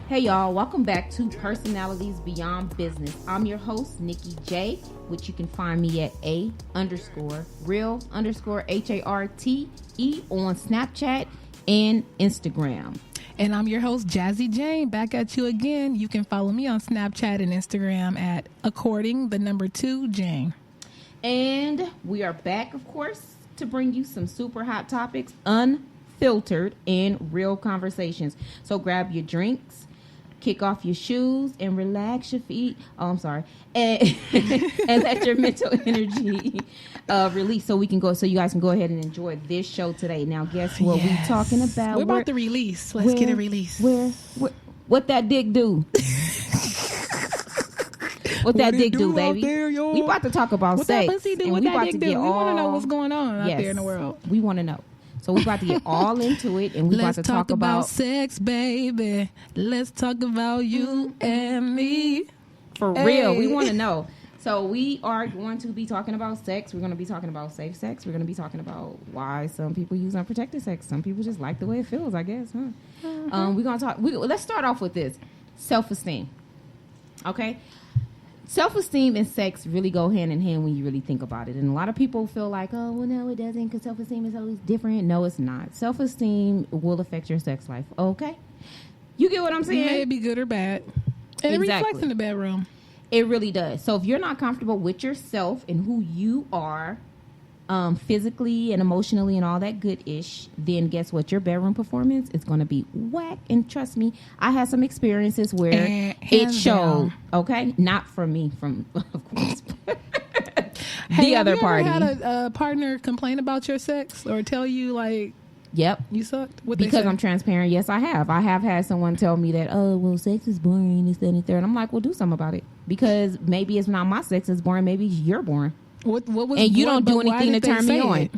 Hey y'all, welcome back to Personalities Beyond Business. I'm your host, Nikki J, which you can find me at A_real_HARTE on Snapchat and Instagram. And I'm your host, Jazzy Jane, back at you again. You can follow me on Snapchat and Instagram at according2Jane. And we are back, of course, to bring you some super hot topics, unfiltered and real conversations. So grab your drinks, kick off your shoes, and relax your feet. Oh, I'm sorry. And let your mental energy release so you guys can go ahead and enjoy this show today. Now, guess what we're talking about? We're about to release. Let's get a release. What that dick do? What that dick do, baby? There, we about to talk about what sex. What that pussy do? What that dick do? We want to know what's going on out there in the world. We want to know. So we're about to get all into it, and we're about to talk about sex, baby. Let's talk about you and me. For real, we want to know. So we are going to be talking about sex. We're going to be talking about safe sex. We're going to be talking about why some people use unprotected sex. Some people just like the way it feels, I guess. Huh? We're going to talk. Let's start off with this. Self-esteem. Okay? Self-esteem and sex really go hand in hand when you really think about it. And a lot of people feel like, oh, well, no, it doesn't, because self-esteem is always different. No, it's not. Self-esteem will affect your sex life. Okay? You get what I'm saying? It may be good or bad. And it reflects in the bedroom. It really does. So if you're not comfortable with yourself and who you are, physically and emotionally and all that good ish, then guess what? Your bedroom performance is going to be whack. And trust me, I had some experiences where it showed. Okay, not from me, from of course the other party. Have you ever had a partner complain about your sex or tell you like, yep, you sucked? Because I'm transparent. Yes, I have. I have had someone tell me that, oh, well, sex is boring, this, that, and the third. I'm like, well, do something about it, because maybe it's not my sex is boring. Maybe you're boring. What was, and you don't do anything to turn me on.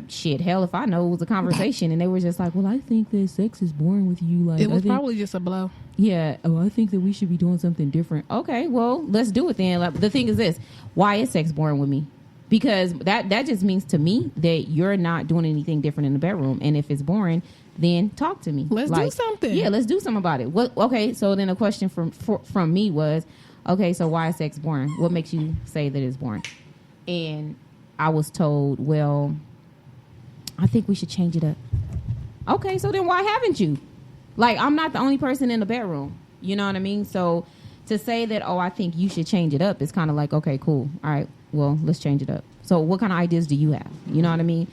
Shit, hell if I know. It was a conversation and they were just like, well, I think that sex is boring with you. Like, it was probably just a blow. Yeah. Oh, I think that we should be doing something different. Okay, well, let's do it then. Like, the thing is this: why is sex boring with me? Because that just means to me that you're not doing anything different in the bedroom. And if it's boring, then talk to me. Let's do something. Yeah, let's do something about it. Okay, so then a question from me was, okay, so why is sex boring? What makes you say that it's boring? And I was told, well, I think we should change it up. Okay, so then why haven't you? Like, I'm not the only person in the bedroom. You know what I mean? So to say that, oh, I think you should change it up, it's kind of like, okay, cool. All right, well, let's change it up. So what kind of ideas do you have? You know what I mean?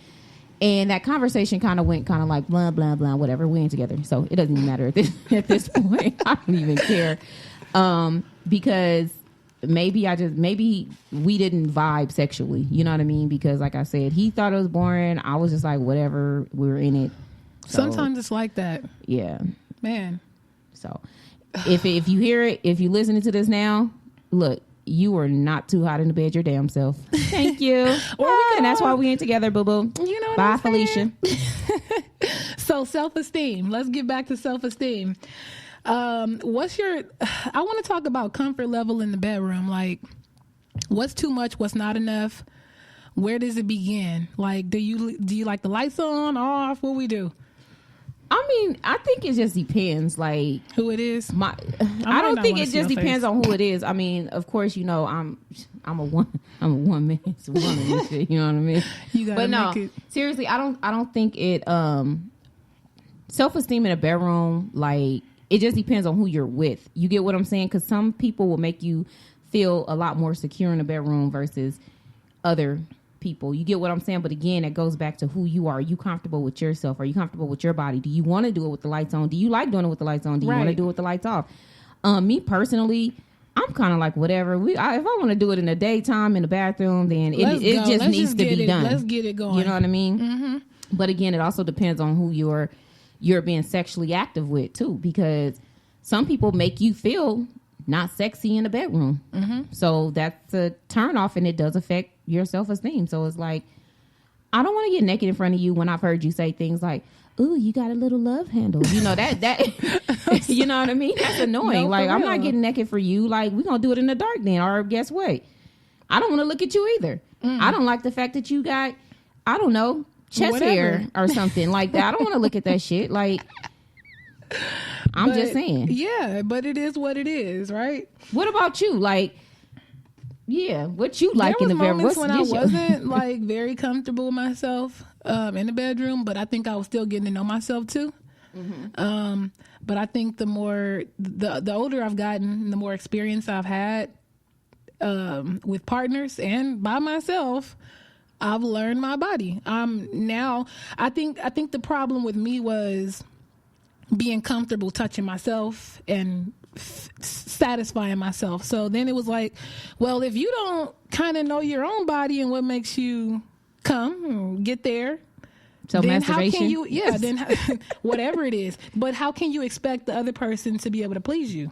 And that conversation kind of went kind of like blah, blah, blah, whatever. We ain't together. So it doesn't even matter at this point. I don't even care. Because maybe we didn't vibe sexually, you know what I mean? Because like I said, he thought it was boring. I was just like, whatever, we were in it. So, sometimes it's like that. Yeah. Man. So if you hear it, if you're listening to this now, look, you are not too hot in the bed your damn self. Thank you. And that's why we ain't together, boo-boo. You know what Bye, I'm Felicia. So self-esteem. Let's get back to self-esteem. I want to talk about comfort level in the bedroom. Like, what's too much? What's not enough? Where does it begin? Like, do you like the lights on, off? What we do? I mean, I think it just depends, like who it is. I don't think it just depends on who it is. I mean, of course, you know, I'm a one man woman and shit. You know what I mean? But no, seriously, I don't think it. Self-esteem in a bedroom, like, it just depends on who you're with. You get what I'm saying? Because some people will make you feel a lot more secure in the bedroom versus other people. You get what I'm saying? But again, it goes back to who you are. Are you comfortable with yourself? Are you comfortable with your body? Do you want to do it with the lights on? Do you like doing it with the lights on? Do you want to do it with the lights off? Me personally, I'm kind of like whatever. If I want to do it in the daytime in the bathroom, then it just needs to be done. Let's get it going. You know what I mean? Mm-hmm. But again, it also depends on who you're being sexually active with too, because some people make you feel not sexy in the bedroom. Mm-hmm. So that's a turn off, and it does affect your self-esteem. So it's like, I don't want to get naked in front of you when I've heard you say things like, ooh, you got a little love handle. You know, that you know what I mean? That's annoying. No, like, I'm not getting naked for you. Like, we're going to do it in the dark then. Or guess what? I don't want to look at you either. I don't like the fact that you got, I don't know, chest hair or something like that. I don't want to look at that shit. Like, I'm just saying. Yeah, but it is what it is, right? What about you? Like, yeah, what you like in the bedroom? There was moments when I wasn't like very comfortable with myself in the bedroom, but I think I was still getting to know myself too. Mm-hmm. But I think the older I've gotten, the more experience I've had with partners and by myself, I've learned my body. Now I think the problem with me was being comfortable touching myself and satisfying myself. So then it was like, well, if you don't kind of know your own body and what makes you come get there, so then masturbation. How can you? Yeah, then whatever it is. But how can you expect the other person to be able to please you?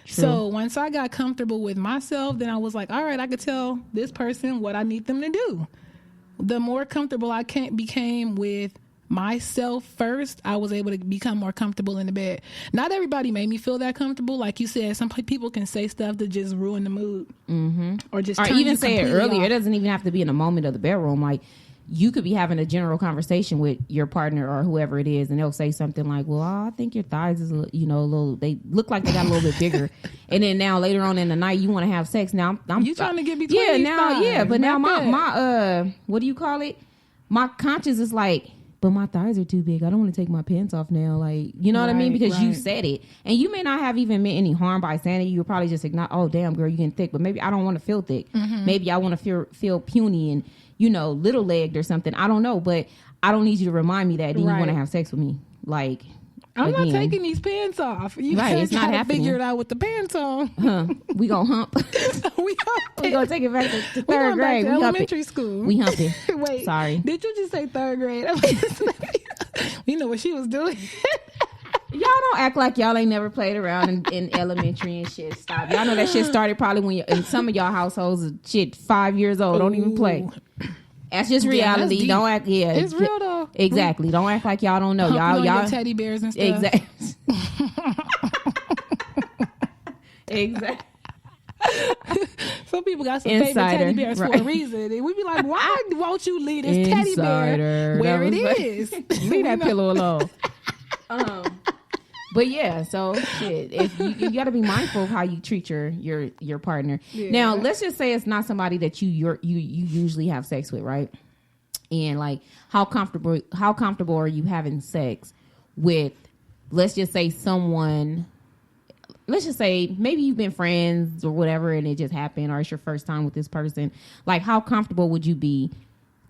True. So once I got comfortable with myself, then I was like, all right, I could tell this person what I need them to do. The more comfortable I became with myself first, I was able to become more comfortable in the bed. Not everybody made me feel that comfortable. Like you said, some people can say stuff to just ruin the mood. Mm-hmm. Or even say it earlier. Off. It doesn't even have to be in a moment of the bedroom. Like, you could be having a general conversation with your partner or whoever it is, and they'll say something like, well, I think your thighs is, a little, they look like they got a little bit bigger. And then now later on in the night, you want to have sex. Now you trying to get between these thighs. But now my what do you call it? My conscience is like, but my thighs are too big. I don't want to take my pants off now. Like, you know what I mean? Because you said it. And you may not have even meant any harm by saying it. You're probably just like, oh, damn, girl, you're getting thick. But maybe I don't want to feel thick. Mm-hmm. Maybe I want to feel puny and, little legged or something. I don't know. But I don't need you to remind me that you want to have sex with me. Like, I'm not taking these pants off. You it's not happening. Figure it out with the pants on. We gonna hump. we gonna take it back to third grade. We elementary school. We humping. Wait, sorry. Did you just say third grade? You know what she was doing. Y'all don't act like y'all ain't never played around in elementary and shit. Stop. Y'all know that shit started probably when in some of y'all households, 5 years old. Don't even play. That's just reality. That's don't act. Yeah, it's real though. Exactly. Don't act like y'all don't know. Y'all teddy bears and stuff. Exactly. Some people got some favorite teddy bears for a reason, and we be like, "Why won't you leave this teddy bear where it is? Leave that pillow alone." But yeah, so shit. If you got to be mindful of how you treat your partner. Yeah. Now, let's just say it's not somebody that you usually have sex with, right? And like, how comfortable are you having sex with? Let's just say someone. Let's just say maybe you've been friends or whatever, and it just happened, or it's your first time with this person. Like, how comfortable would you be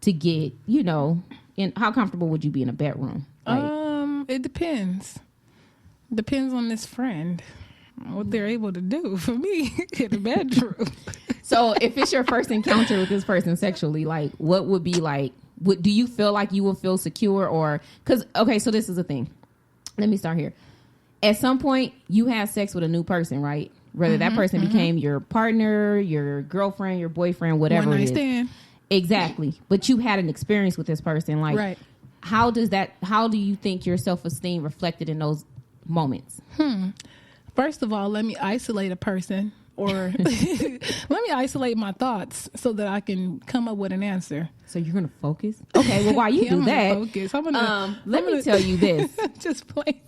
to get? And how comfortable would you be in a bedroom? Like, it depends. Depends on this friend, what they're able to do for me in the bedroom. So if it's your first encounter with this person sexually, like, what would be like, do you feel like you will feel secure or, so this is the thing. Let me start here. At some point you had sex with a new person, right? Whether that person became your partner, your girlfriend, your boyfriend, whatever it is. Stand. Exactly. But you had an experience with this person. Like, right. How do you think your self-esteem reflected in those moments? First of all, let me isolate a person, or let me isolate my thoughts so that I can come up with an answer. So you're gonna focus? Okay. Well, while you do that, focus. Let me tell you this. Just play.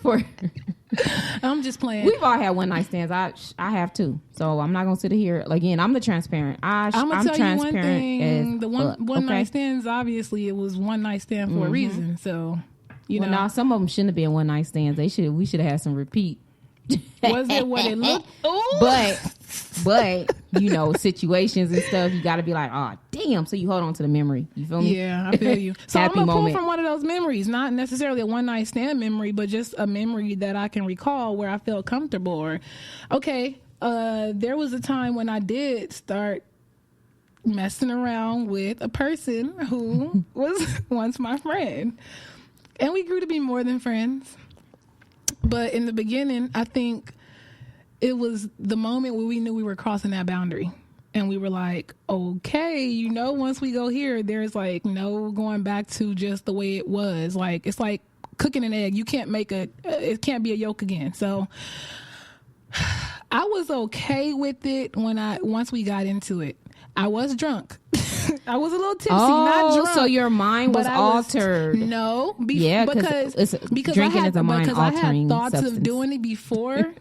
I'm just playing. We've all had one night stands. I have too. So I'm not gonna sit here again. I'm the transparent. I'm gonna tell you one thing. The one night stands. Obviously, it was one night stand for a reason. So. Now some of them shouldn't have been one night stands. We should have had some repeat. Was it what it looked? But situations and stuff, you got to be like, oh damn. So you hold on to the memory. You feel me? Yeah, I feel you. So I'm gonna pull from one of those memories, not necessarily a one night stand memory, but just a memory that I can recall where I felt comfortable. Or, there was a time when I did start messing around with a person who was once my friend. And we grew to be more than friends. But in the beginning, I think it was the moment where we knew we were crossing that boundary. And we were like, okay, once we go here, there's like no going back to just the way it was. Like, it's like cooking an egg. You can't it can't be a yolk again. So I was okay with it once we got into it. I was drunk. I was a little tipsy, Oh, not drunk. so your mind was altered. Because drinking is a mind because I altering had thoughts substance. of doing it before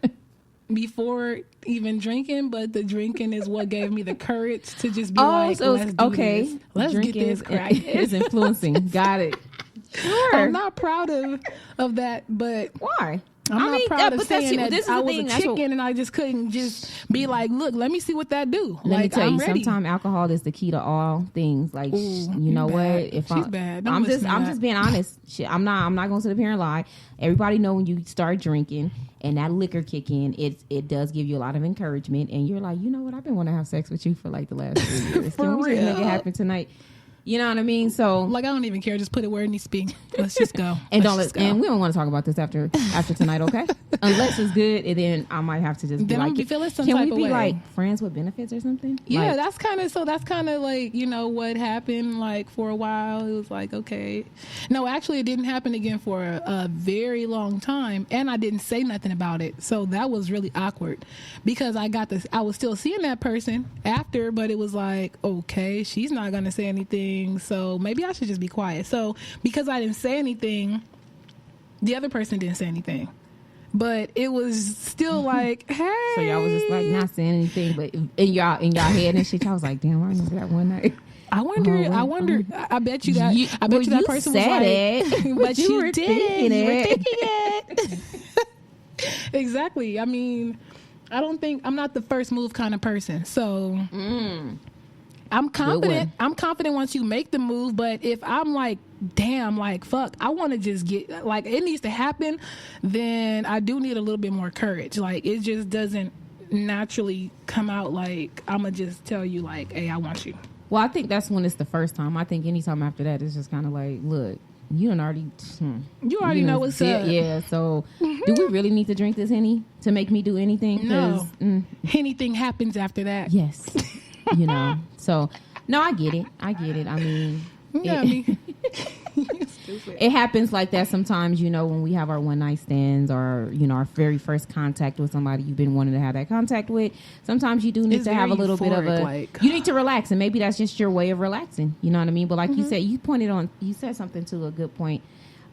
even drinking, but the drinking is what gave me the courage to just be let's do this. Let's drinking get this cracking. is influencing. Got it. Sure. I'm not proud of that, but why? I'm not proud of saying that this is I the was thing, a chicken and I just couldn't just be like, look, let me see what that do. Let me tell I'm you, ready. sometimes alcohol is the key to all things. Like, Ooh, you know bad. what? If She's bad. Don't I'm listen to I'm that. just being honest. Shit, I'm not gonna sit up here and lie. Everybody know when you start drinking and that liquor kick in, it does give you a lot of encouragement, and you're like, you know what? I've been wanting to have sex with you for like the last 3 years. Can we just make it happen tonight? You know what I mean? So, like, I don't even care. Just put it where it needs to be. Let's just go. And and we don't want to talk about this after tonight, okay? Unless it's good, and then I might have to just be then like, I'm be feeling some can type we of be way. like friends with benefits or something? Yeah, Like, that's kind of like, you know, what happened. Like, for a while, it was like, okay. No, actually, it didn't happen again for a very long time, and I didn't say nothing about it. So that was really awkward because I was still seeing that person after, but it was like, okay, she's not gonna say anything, so maybe I should just be quiet. So because I didn't say anything, the other person didn't say anything. But it was still like, hey. So y'all was just like not saying anything, but in y'all head and shit, y'all was like, damn, I remember that one night. I wonder. I bet you that. I bet you that person was like, it, but you were did thinking it. You were it. thinking it. Exactly. I mean, I'm not the first move kind of person. So I'm confident. I'm confident once you make the move. But if I'm like, damn, like, fuck, I want to just get, like, it needs to happen, then I do need a little bit more courage. Like, it just doesn't naturally come out like, I'm going to just tell you, like, hey, I want you. Well, I think that's when it's the first time. I think anytime after that, it's just kind of like, look, you already know what's up. Yeah, so do we really need to drink this Henny to make me do anything? No. Anything happens after that. Yes. You know, so, no, I get it. I mean, it happens like that sometimes, you know, when we have our one night stands or, you know, our very first contact with somebody you've been wanting to have that contact with. Sometimes you do need to have a little bit of you need to relax, and maybe that's just your way of relaxing. You know what I mean? But like you said, you said something to a good point.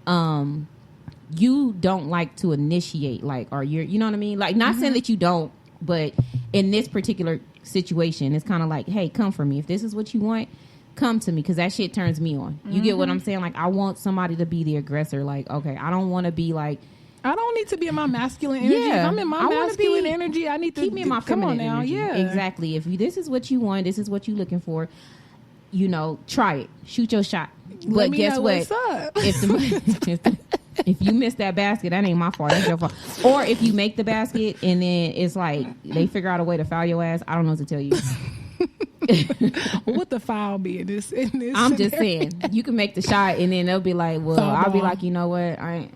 You don't like to initiate, like, or you know what I mean? Like, not saying that you don't, but in this particular situation, it's kind of like, hey, come for me. If this is what you want, come to me, because that shit turns me on. You get what I'm saying? Like, I want somebody to be the aggressor. Like, okay, I don't want to be like, I don't need to be in my masculine energy. Yeah, if I'm in my masculine energy, I need to keep me in my feminine energy. Yeah, exactly. If this is what you want, this is what you're looking for, you know, try it. Shoot your shot. But guess what? If you miss that basket, that ain't my fault. That's your fault. Or if you make the basket and then it's like they figure out a way to foul your ass, I don't know what to tell you. What the foul be in this I'm scenario? just saying, you can make the shot and then they'll be like, well, Foul I'll be ball. like, you know what, I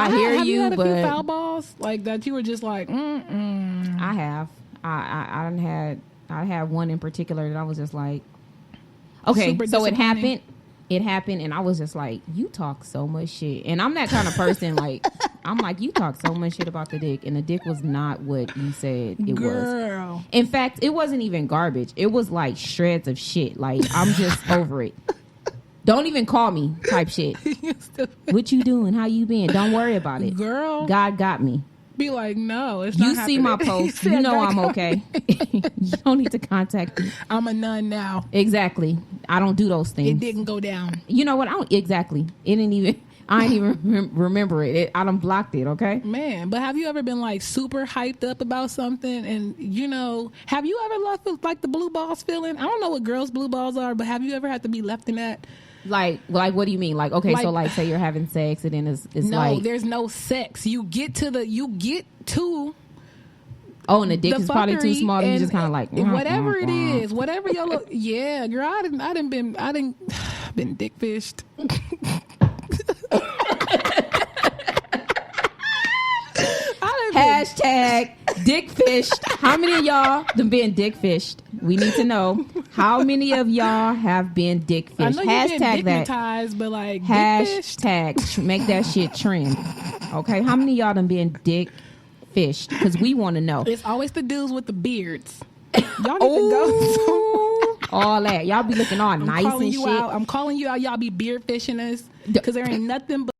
hear you, you had but a few foul balls like that you were just like, I have. I had one in particular that I was just like, okay, Super so disappointing. it happened and I was just like, you talk so much shit. And I'm that kind of person, like, I'm like, you talk so much shit about the dick, and the dick was not what you said it Girl. was. In fact, it wasn't even garbage. It was like shreds of shit. Like, I'm just over it. Don't even call me type shit. What you doing? How you been? Don't worry about it. Girl. God got me. Be like, no, it's not You see my post. You know I'm okay. You don't need to contact me. I'm a nun now. Exactly. I don't do those things. It didn't go down. You know what? Exactly. It didn't even. I ain't even remember it. I done blocked it. Okay. Man, but have you ever been like super hyped up about something, and you know, have you ever left with like the blue balls feeling? I don't know what girls' blue balls are, but have you ever had to be left in that? Like what do you mean? Like, okay, so like say you're having sex and then it's no, like, there's no sex. You get to oh, and the dick is probably too small, and you just kind of like whatever it is, whatever your look. Yeah, girl, I didn't been dick fished. Hashtag dick fished. How many of y'all done been dick fished? We need to know how many of y'all have been dick fished. I know Hashtag you've been dickmatized, but like hashtag make that shit trend. Okay, how many of y'all done been dick fished? Because we want to know. It's always the dudes with the beards. Y'all need to go. all that. Y'all be looking all nice and shit. I'm calling you out. Y'all be beard fishing us because there ain't nothing but